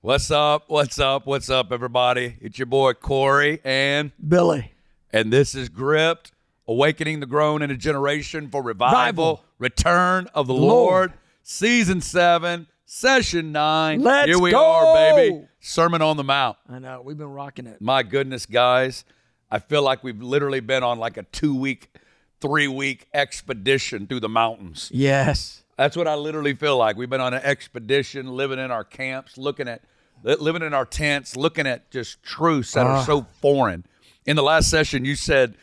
What's up? What's up? What's up, everybody? It's your boy Corey and Billy. And this is Gripped, Awakening the Grown in a Generation for Revival, Return of the Lord, Season 7, Session 9. Let's Here we go. are, baby. Sermon on the Mount. I know. We've been rocking it. My goodness, guys. I feel like we've literally been on like a 2-week, 3-week expedition through the mountains. Yes. That's what I literally feel like. We've been on an expedition, living in our camps, living in our tents, looking at just truths that are so foreign. In the last session, you said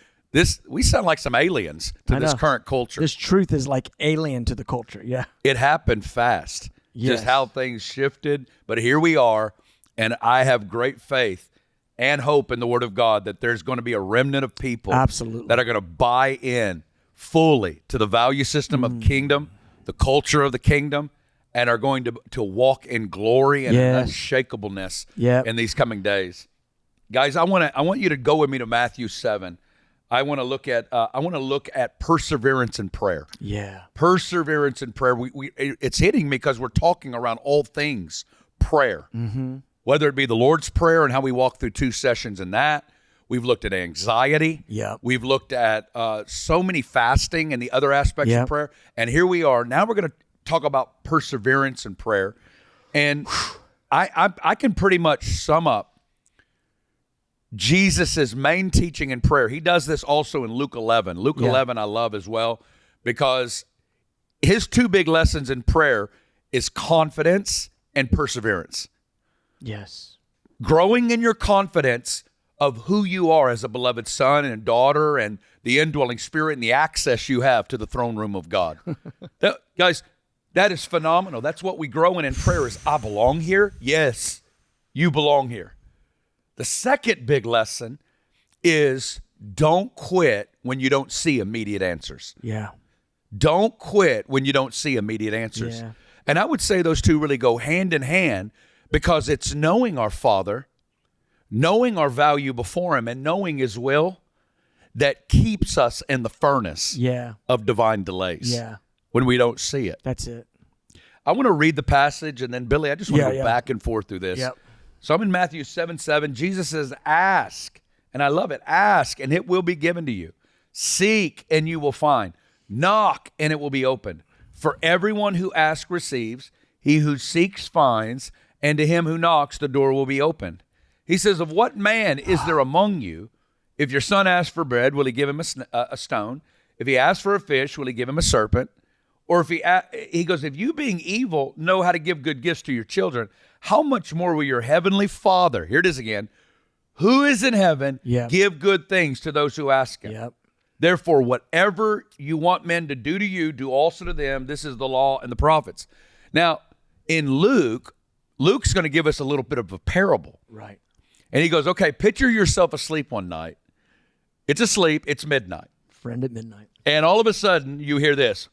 we sound like some aliens to this current culture. This truth is like alien to the culture. Yeah. It happened fast. Yes. Just how things shifted. But here we are, and I have great faith and hope in the Word of God that there's going to be a remnant of people Absolutely. that are going to buy in fully to the value system of kingdom, the culture of the kingdom, and are going to walk in glory and unshakableness in these coming days. Guys, I want you to go with me to Matthew 7. I want to look at perseverance in prayer. Yeah. Perseverance in prayer. It's hitting me because we're talking around all things prayer. Mm-hmm. Whether it be the Lord's Prayer and how we walk through 2 sessions in that. We've looked at anxiety. Yeah. We've looked at so many fasting and the other aspects of prayer. And here we are. Now we're going to talk about perseverance in prayer. And I can pretty much sum up Jesus' main teaching in prayer. He does this also in Luke 11. Luke 11 I love as well because his 2 big lessons in prayer is confidence and perseverance. Yes. Growing in your confidence of who you are as a beloved son and daughter and the indwelling spirit and the access you have to the throne room of God. Guys, that is phenomenal. That's what we grow in prayer is I belong here. Yes, you belong here. The second big lesson is don't quit when you don't see immediate answers. Yeah. Don't quit when you don't see immediate answers. Yeah. And I would say those two really go hand in hand because it's knowing our Father, knowing our value before Him, and knowing His will that keeps us in the furnace of divine delays when we don't see it. That's it. I want to read the passage, and then, Billy, I just want to go back and forth through this. Yep. So I'm in Matthew 7:7. Jesus says, ask, and I love it, ask, and it will be given to you. Seek, and you will find. Knock, and it will be opened. For everyone who asks receives, he who seeks finds, and to him who knocks the door will be opened. He says, of what man is there among you, if your son asks for bread, will he give him a stone? If he asks for a fish, will he give him a serpent? Or if he goes, if you being evil know how to give good gifts to your children, how much more will your heavenly Father, here it is again, who is in heaven, give good things to those who ask him? Yep. Therefore, whatever you want men to do to you, do also to them. This is the law and the prophets. Now, in Luke's going to give us a little bit of a parable. Right. And he goes, okay, picture yourself asleep one night. It's asleep. It's midnight. Friend at midnight. And all of a sudden, you hear this.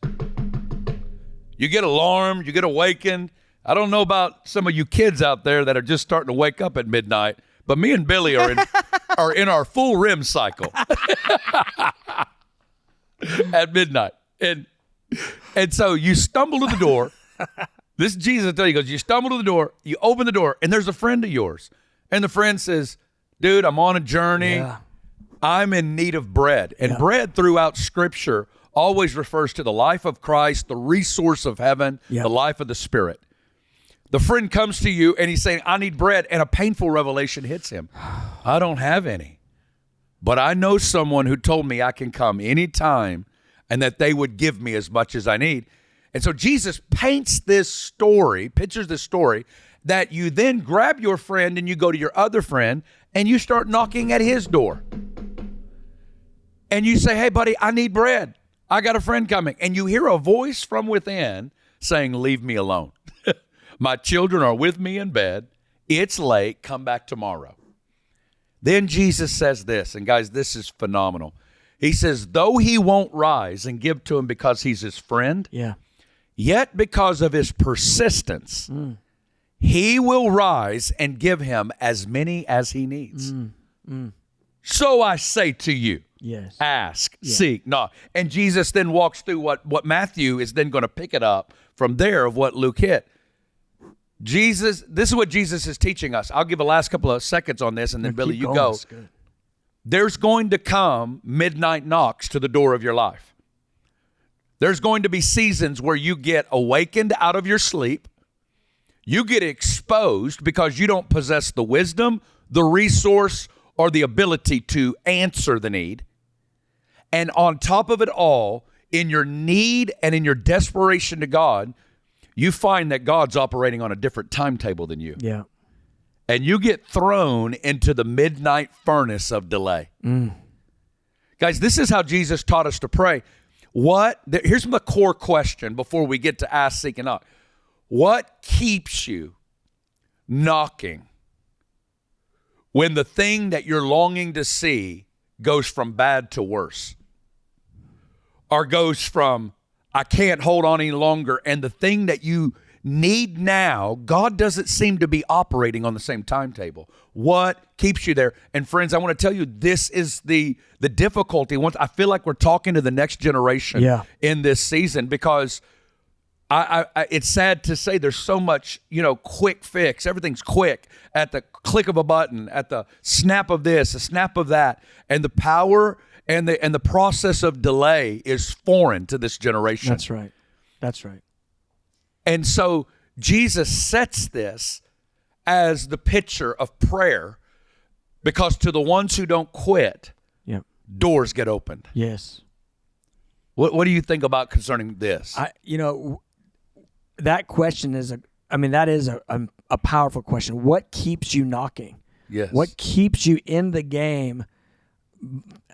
You get alarmed. You get awakened. I don't know about some of you kids out there that are just starting to wake up at midnight, but me and Billy are in our full REM cycle at midnight. And so you stumble to the door. This is Jesus tell you, he goes, you stumble to the door, you open the door, and there's a friend of yours. And the friend says, dude, I'm on a journey. Yeah. I'm in need of bread. And bread throughout Scripture always refers to the life of Christ, the resource of heaven, the life of the Spirit. The friend comes to you, and he's saying, I need bread, and a painful revelation hits him. I don't have any. But I know someone who told me I can come anytime and that they would give me as much as I need. And so Jesus paints this story, pictures this story, that you then grab your friend and you go to your other friend and you start knocking at his door. And you say, hey, buddy, I need bread. I got a friend coming. And you hear a voice from within saying, leave me alone. My children are with me in bed. It's late. Come back tomorrow. Then Jesus says this, and guys, this is phenomenal. He says, though he won't rise and give to him because he's his friend, yet because of his persistence, he will rise and give him as many as he needs. So I say to you, ask, seek, knock. And Jesus then walks through what Matthew is then going to pick it up from there of what Luke hit. Jesus, this is what Jesus is teaching us. I'll give the last couple of seconds on this, and then Billy, Keep you going. go. That's good. There's going to come midnight knocks to the door of your life. There's going to be seasons where you get awakened out of your sleep. You get exposed because you don't possess the wisdom, the resource, or the ability to answer the need. And on top of it all, in your need and in your desperation to God, you find that God's operating on a different timetable than you. Yeah. And you get thrown into the midnight furnace of delay. Guys, this is how Jesus taught us to pray. Here's the core question before we get to ask, seek, and knock. What keeps you knocking when the thing that you're longing to see goes from bad to worse? Or goes from, I can't hold on any longer, and the thing that you need now, God doesn't seem to be operating on the same timetable. What keeps you there? And friends, I want to tell you, this is the difficulty. I feel like we're talking to the next generation in this season, because it's sad to say there's so much, quick fix. Everything's quick at the click of a button, at the snap of this, a snap of that. And the power and the process of delay is foreign to this generation. That's right. That's right. And so Jesus sets this as the picture of prayer, because to the ones who don't quit, doors get opened. Yes. What do you think about concerning this? That question is a powerful question. What keeps you knocking? Yes. What keeps you in the game,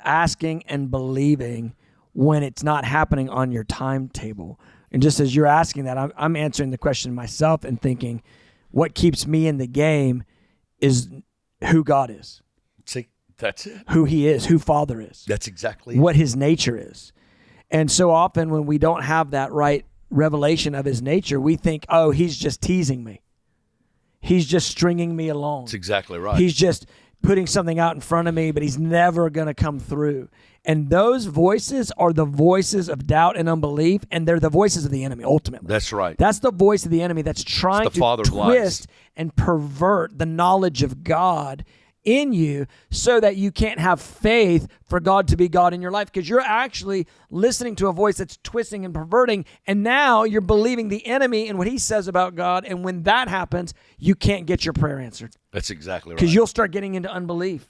asking and believing when it's not happening on your timetable? And just as you're asking that, I'm answering the question myself and thinking, what keeps me in the game is who God is. See, that's it. Who he is, who Father is. That's exactly what his nature is. And so often when we don't have that right revelation of his nature, we think, oh, he's just teasing me. He's just stringing me along. That's exactly right. He's just putting something out in front of me, but he's never going to come through. And those voices are the voices of doubt and unbelief, and they're the voices of the enemy, ultimately. That's right. That's the voice of the enemy that's trying to twist and pervert the knowledge of God in you so that you can't have faith for God to be God in your life, because you're actually listening to a voice that's twisting and perverting, and now you're believing the enemy and what he says about God, and when that happens, you can't get your prayer answered. That's exactly right. Because you'll start getting into unbelief.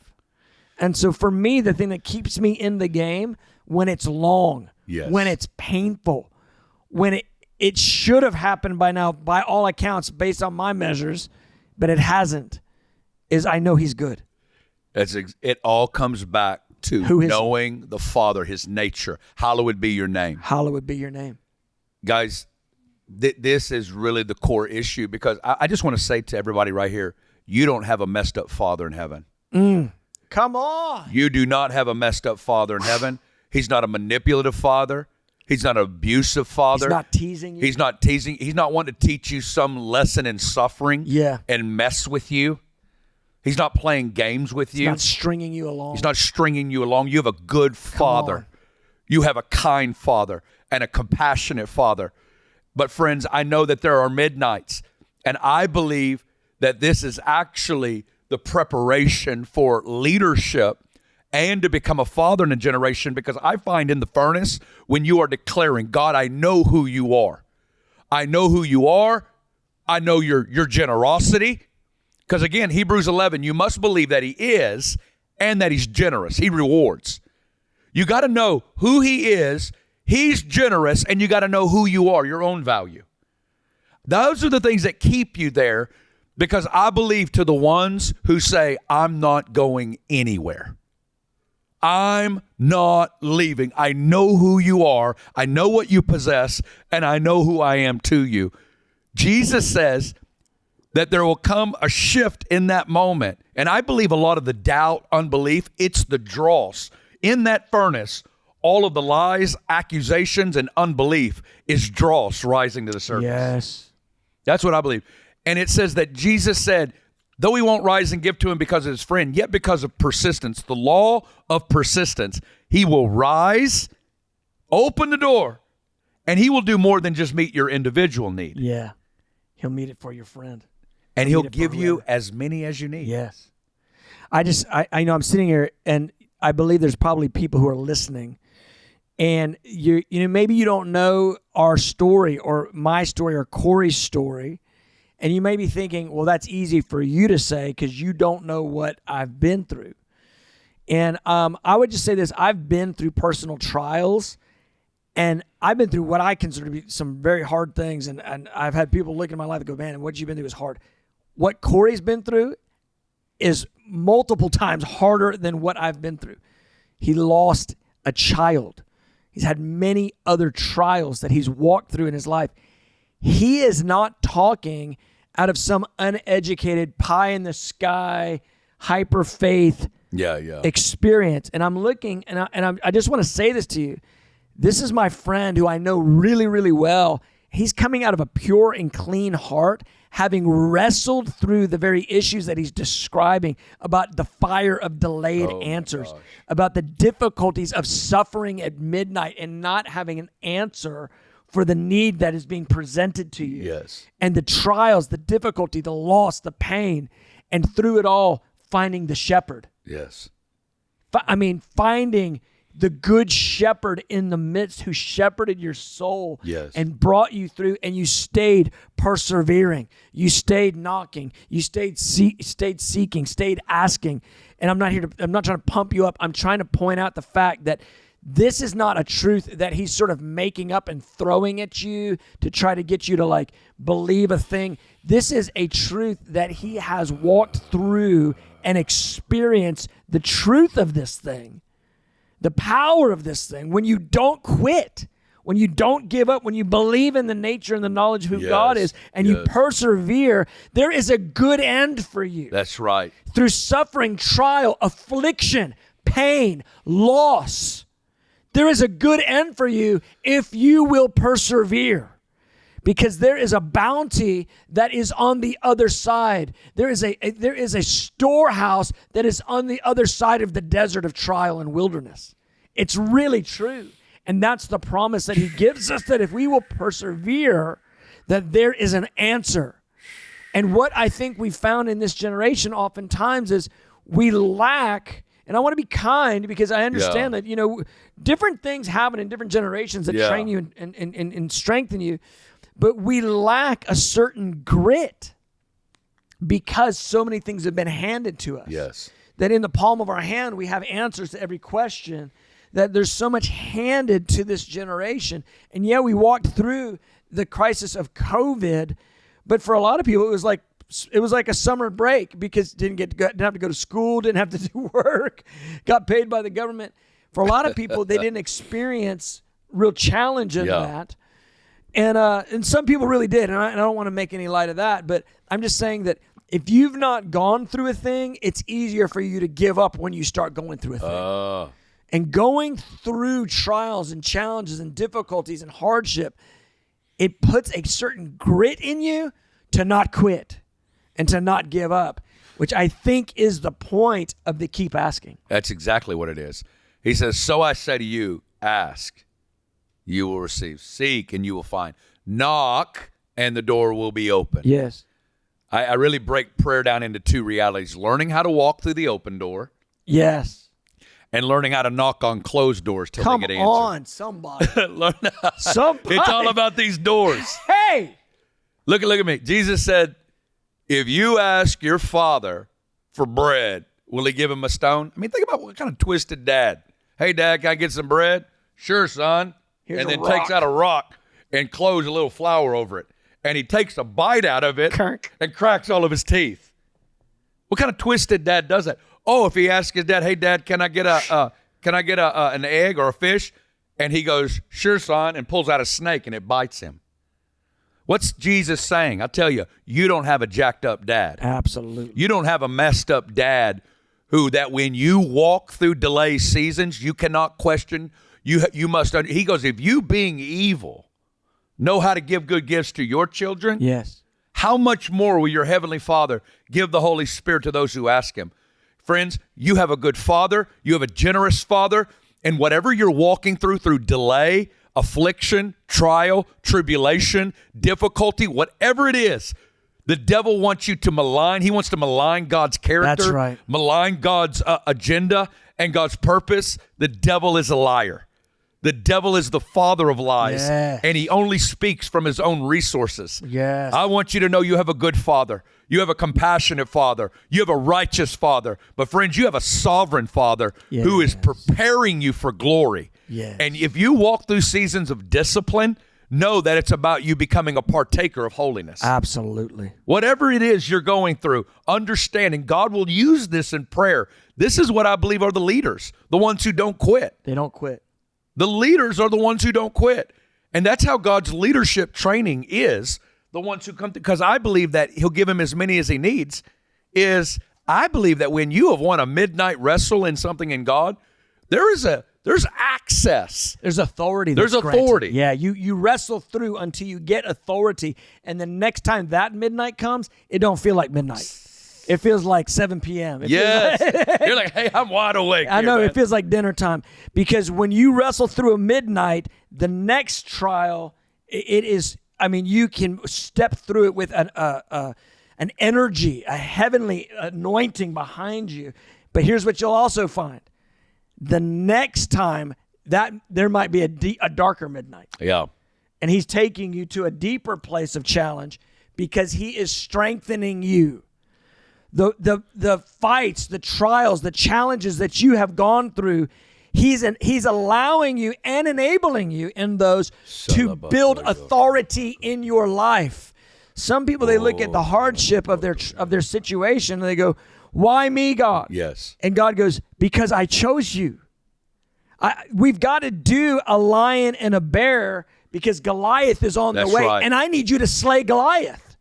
And so for me, the thing that keeps me in the game, when it's long, when it's painful, when it should have happened by now, by all accounts, based on my measures, but it hasn't, is I know he's good. It all comes back to knowing the Father, his nature. Hallowed be your name. Hallowed be your name. Guys, this is really the core issue, because I just want to say to everybody right here, you don't have a messed up Father in heaven. Come on. You do not have a messed up Father in heaven. He's not a manipulative Father. He's not an abusive Father. He's not teasing you. He's not teasing. He's not wanting to teach you some lesson in suffering and mess with you. He's not playing games with you. He's not stringing you along. He's not stringing you along. You have a good Father. You have a kind Father and a compassionate Father. But friends, I know that there are midnights, and I believe that this is actually the preparation for leadership and to become a father in a generation, because I find in the furnace, when you are declaring, God, I know who you are. I know who you are. I know your generosity. Because again, Hebrews 11, you must believe that he is and that he's generous. He rewards. You got to know who he is. He's generous, and you got to know who you are, your own value. Those are the things that keep you there, because I believe to the ones who say, I'm not going anywhere. I'm not leaving. I know who you are. I know what you possess, and I know who I am to you. Jesus says that there will come a shift in that moment. And I believe a lot of the doubt, unbelief, it's the dross. In that furnace, all of the lies, accusations, and unbelief is dross rising to the surface. Yes. That's what I believe. And it says that Jesus said, though he won't rise and give to him because of his friend, yet because of persistence, the law of persistence, he will rise, open the door, and he will do more than just meet your individual need. Yeah. He'll meet it for your friend. And he'll give you as many as you need. Yes. I know I'm sitting here, and I believe there's probably people who are listening, and you know, maybe you don't know our story or my story or Corey's story, and you may be thinking, well, that's easy for you to say because you don't know what I've been through. And I would just say this: I've been through personal trials, and I've been through what I consider to be some very hard things, and I've had people look at my life and go, man, what you've been through is hard. What Corey's been through is multiple times harder than what I've been through. He lost a child. He's had many other trials that he's walked through in his life. He is not talking out of some uneducated, pie-in-the-sky, hyper-faith experience. And I'm looking, and I just want to say this to you. This is my friend who I know really, really well. He's coming out of a pure and clean heart, having wrestled through the very issues that he's describing about the fire of delayed answers, about the difficulties of suffering at midnight and not having an answer for the need that is being presented to you. Yes. And the trials, the difficulty, the loss, the pain, and through it all, finding the shepherd. Yes. Finding the good shepherd in the midst who shepherded your soul and brought you through, and you stayed persevering. You stayed knocking. You stayed seeking, stayed asking. And I'm not trying to pump you up. I'm trying to point out the fact that this is not a truth that he's sort of making up and throwing at you to try to get you to like believe a thing. This is a truth that he has walked through and experienced the truth of this thing. The power of this thing, when you don't quit, when you don't give up, when you believe in the nature and the knowledge of who God is, and you persevere, there is a good end for you. That's right. Through suffering, trial, affliction, pain, loss, there is a good end for you if you will persevere. Because there is a bounty that is on the other side. There is a storehouse that is on the other side of the desert of trial and wilderness. It's really true. And that's the promise that he gives us, that if we will persevere, that there is an answer. And what I think we found in this generation oftentimes is we lack, and I want to be kind because I understand that, different things happen in different generations that train you and strengthen you. But we lack a certain grit because so many things have been handed to us. Yes. That in the palm of our hand, we have answers to every question, that there's so much handed to this generation. And we walked through the crisis of COVID, but for a lot of people, it was like a summer break because didn't have to go to school, didn't have to do work, got paid by the government. For a lot of people, they didn't experience real challenge in that. And some people really did, and I don't want to make any light of that, but I'm just saying that if you've not gone through a thing, it's easier for you to give up when you start going through a thing. And going through trials and challenges and difficulties and hardship, it puts a certain grit in you to not quit and to not give up, which I think is the point of the keep asking. That's exactly what it is. He says, so I say to you, ask, you will receive. Seek, and you will find. Knock, and the door will be open. Yes. I really break prayer down into two realities. Learning how to walk through the open door. Yes. And learning how to knock on closed doors till they get answered. Come on, somebody. Somebody. It's all about these doors. Hey! Look at me. Jesus said, if you ask your father for bread, will he give him a stone? I mean, think about what kind of twisted dad. Hey, Dad, can I get some bread? Sure, son. And then takes out a rock and closes a little flour over it. And he takes a bite out of it and cracks all of his teeth. What kind of twisted dad does that? Oh, if he asks his dad, hey, Dad, can I get an egg or a fish? And he goes, sure, son, and pulls out a snake and it bites him. What's Jesus saying? I'll tell you, you don't have a jacked up dad. Absolutely. You don't have a messed up dad that when you walk through delay seasons, you cannot question. You must. He goes, if you being evil know how to give good gifts to your children, yes, how much more will your heavenly Father give the Holy Spirit to those who ask him? Friends, you have a good Father. You have a generous Father. And whatever you're walking through delay, affliction, trial, tribulation, difficulty, whatever it is, the devil wants you to malign. He wants to malign God's character, That's right. malign God's agenda and God's purpose. The devil is a liar. The devil is the father of lies, Yes. and he only speaks from his own resources. Yes. I want you to know you have a good father. You have a compassionate father. You have a righteous father. But friends, you have a sovereign father who is preparing you for glory. Yes. And if you walk through seasons of discipline, know that it's about you becoming a partaker of holiness. Absolutely. Whatever it is you're going through, understanding God will use this in prayer. This is what I believe are the leaders, the ones who don't quit. They don't quit. The leaders are the ones who don't quit. And that's how God's leadership training is, the ones who come to, because I believe that he'll give him as many as he needs, I believe that when you have won a midnight wrestle in something in God, there's access. There's authority. There's that's authority. Granted. Yeah, you wrestle through until you get authority, and the next time that midnight comes, it don't feel like midnight. It feels like 7 p.m. Yes. You're like, hey, I'm wide awake. I know, man. it feels like dinner time. Because when you wrestle through a midnight, the next trial, it is, I mean, you can step through it with an energy, a heavenly anointing behind you. But here's what you'll also find. The next time, that there might be a darker midnight. Yeah. And he's taking you to a deeper place of challenge because he is strengthening you. The fights, the trials, the challenges that you have gone through, he's allowing you and enabling you in those to build authority in your life. Some people, they look at the hardship of their situation and they go, "Why me, God?" Yes. And God goes, "Because I chose you." We've got to do a lion and a bear because Goliath is on the way, right. and I need you to slay Goliath.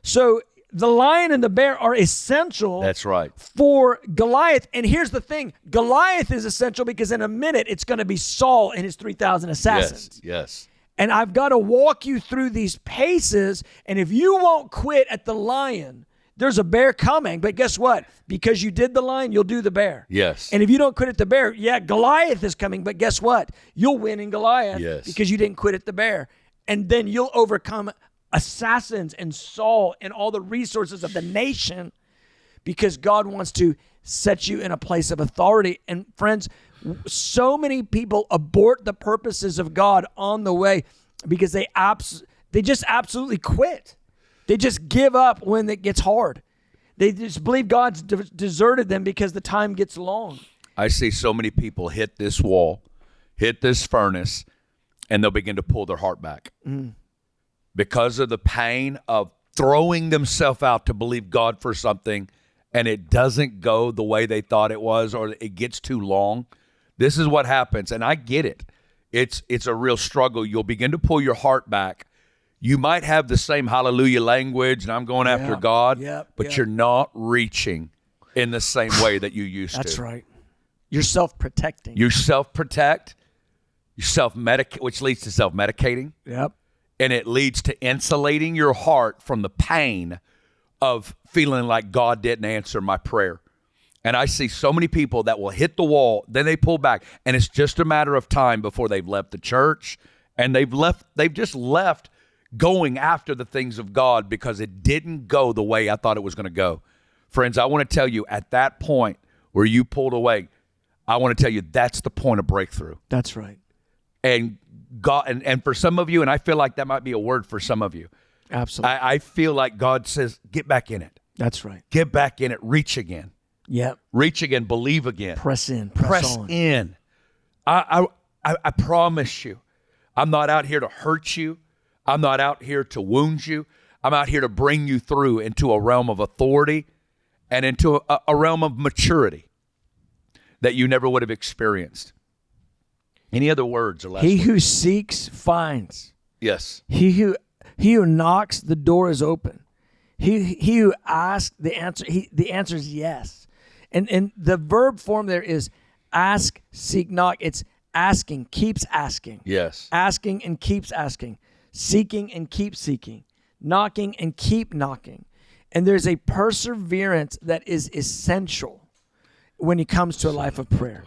So the lion and the bear are essential. That's right. For Goliath. And here's the thing. Goliath is essential because in a minute it's going to be Saul and his 3,000 assassins. Yes. And I've got to walk you through these paces. And if you won't quit at the lion, there's a bear coming. But guess what? Because you did the lion, you'll do the bear. Yes. And if you don't quit at the bear, Goliath is coming. But guess what? You'll win in Goliath because you didn't quit at the bear. And then you'll overcome assassins and Saul and all the resources of the nation because God wants to set you in a place of authority. And friends, so many people abort the purposes of God on the way because they just absolutely quit. They just give up when it gets hard. They just believe God's deserted them because the time gets long. I see so many people hit this wall, hit this furnace, and they'll begin to pull their heart back. Because of the pain of throwing themselves out to believe God for something and it doesn't go the way they thought it was or it gets too long. This is what happens, and I get it. It's a real struggle. You'll begin to pull your heart back. You might have the same hallelujah language and I'm going after God, but you're not reaching in the same way that you used to. That's right. You're self-protecting. You self-protect, you self-medicate, which leads to self-medicating. Yep. And it leads to insulating your heart from the pain of feeling like God didn't answer my prayer. And I see so many people that will hit the wall, then they pull back, and it's just a matter of time before they've left the church, and they've just left going after the things of God because it didn't go the way I thought it was going to go. Friends, I want to tell you, at that point where you pulled away, I want to tell you that's the point of breakthrough. That's right. And God, and for some of you, and I feel like that might be a word for some of you. Absolutely. I feel like God says, get back in it. That's right. Get back in it. Reach again. Yep. Reach again. Believe again. Press in. Press on. in. I promise you, I'm not out here to hurt you. I'm not out here to wound you. I'm out here to bring you through into a realm of authority and into a realm of maturity that you never would have experienced. Any other words or last He words? who seeks finds. Yes. He who knocks, the door is open. He who asks, the answer is yes. And the verb form there is ask, seek, knock. It's asking, keeps asking. Yes. Asking and keeps asking. Seeking and keep seeking. Knocking and keep knocking. And there's a perseverance that is essential when it comes to a life of prayer.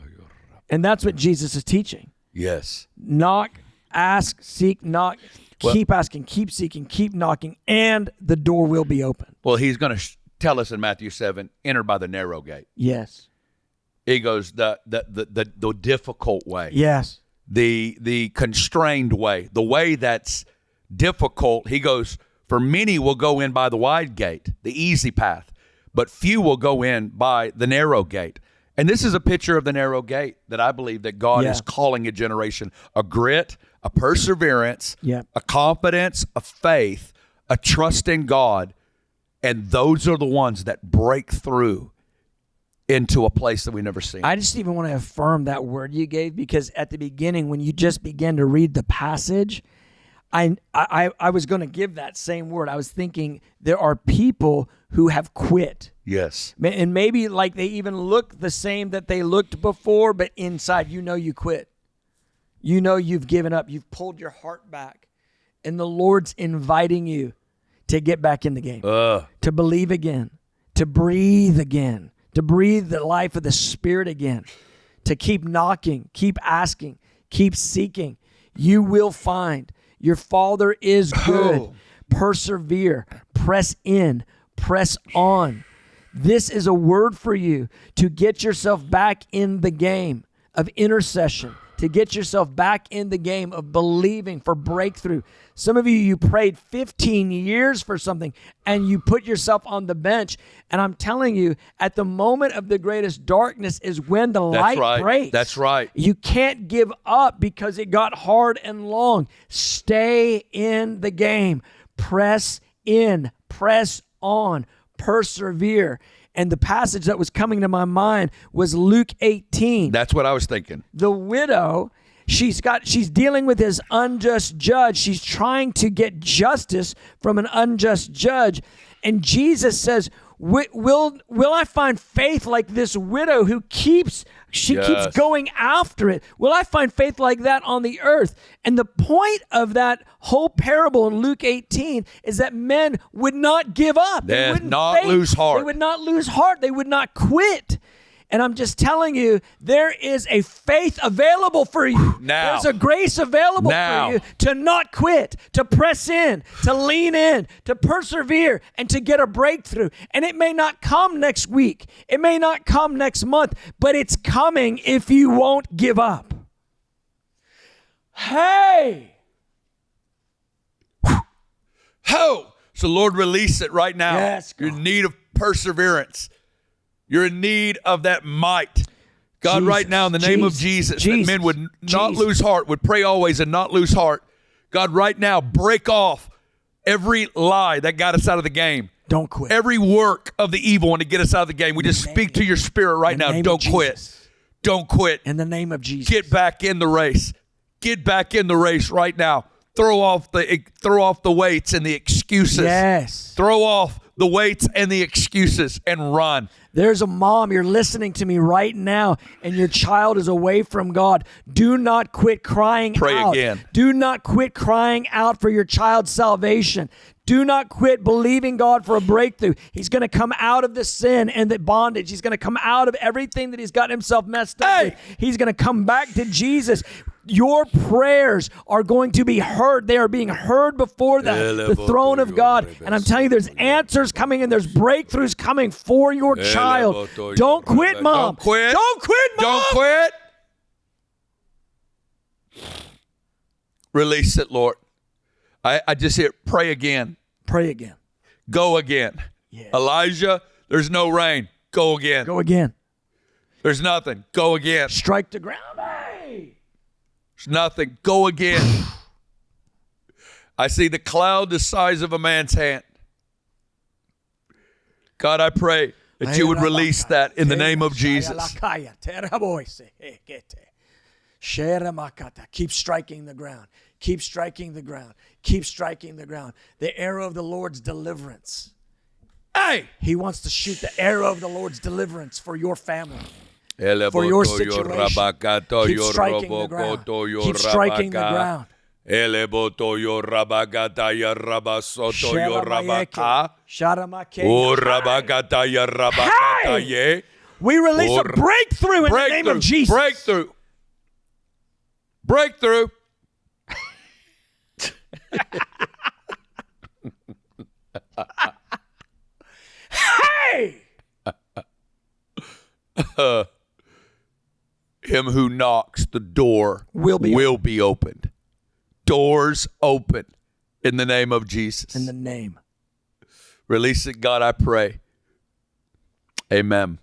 And that's what Jesus is teaching. Yes. Knock, Ask, seek, knock. Keep asking, keep seeking, keep knocking, and the door will be open. Well, he's going to tell us in Matthew 7, enter by the narrow gate. Yes. He goes, the difficult way. Yes. The constrained way, the way that's difficult. He goes, for many will go in by the wide gate, the easy path, but few will go in by the narrow gate. And this is a picture of the narrow gate that I believe that God is calling a generation, a grit, a perseverance, a confidence, a faith, a trust in God. And those are the ones that break through into a place that we've never seen. I just even want to affirm that word you gave, because at the beginning, when you just began to read the passage, I was going to give that same word. I was thinking there are people who have quit. Yes. And maybe like they even look the same that they looked before, but inside you quit. You know you've given up. You've pulled your heart back. And the Lord's inviting you to get back in the game, to believe again, to breathe again, to breathe the life of the Spirit again, to keep knocking, keep asking, keep seeking. You will find. Your Father is good. Persevere, press in, press on. This is a word for you to get yourself back in the game of intercession, to get yourself back in the game of believing for breakthrough. Some of you prayed 15 years for something and you put yourself on the bench. And I'm telling you, at the moment of the greatest darkness is when the light breaks. That's right. You can't give up because it got hard and long. Stay in the game. Press in, press on, persevere. And the passage that was coming to my mind was Luke 18. That's what I was thinking. The widow, she's dealing with this unjust judge. She's trying to get justice from an unjust judge. And Jesus says, will I find faith like this widow who keeps going after it? Will I find faith like that on the earth? And the point of that whole parable in Luke 18 is that men would not give up. They would not lose heart. They would not lose heart. They would not quit. And I'm just telling you, there is a faith available for you. Now. There's a grace available for you to not quit, to press in, to lean in, to persevere, and to get a breakthrough. And it may not come next week. It may not come next month, but it's coming if you won't give up. Hey! Ho! So Lord, release it right now. Yes, God. You're in need of perseverance. You're in need of that might. God, Jesus, right now, in the name of Jesus, that men would not lose heart, would pray always and not lose heart. God, right now, break off every lie that got us out of the game. Don't quit. Every work of the evil one to get us out of the game. We just speak to your spirit right now. Don't quit. Don't quit. In the name of Jesus. Get back in the race. Get back in the race right now. Throw off the weights and the excuses. Yes. Throw off the weights and the excuses and run. There's a mom, you're listening to me right now, and your child is away from God. Do not quit crying out. Pray again. Do not quit crying out for your child's salvation. Do not quit believing God for a breakthrough. He's going to come out of the sin and the bondage. He's going to come out of everything that he's got himself messed up with. He's going to come back to Jesus. Your prayers are going to be heard. They are being heard before the throne of God. And I'm telling you, there's answers coming and there's breakthroughs coming for your child. Don't quit, Mom. Don't quit. Don't quit, Mom. Don't quit. Release it, Lord. I just hear, pray again. Pray again. Go again. Yes. Elijah, there's no rain. Go again. Go again. There's nothing. Go again. Strike the ground. Hey. There's nothing. Go again. I see the cloud the size of a man's hand. God, I pray that you would release that in the name of Jesus. Keep striking the ground. Keep striking the ground. Keep striking the ground. The arrow of the Lord's deliverance. Hey! He wants to shoot the arrow of the Lord's deliverance for your family, for your situation. Keep striking the ground. Keep striking the ground. Hey! We release a breakthrough in the name of Jesus. Breakthrough. Hey! Him who knocks, the door will be opened. Doors open in the name of Jesus. In the name. Release it, God, I pray. Amen.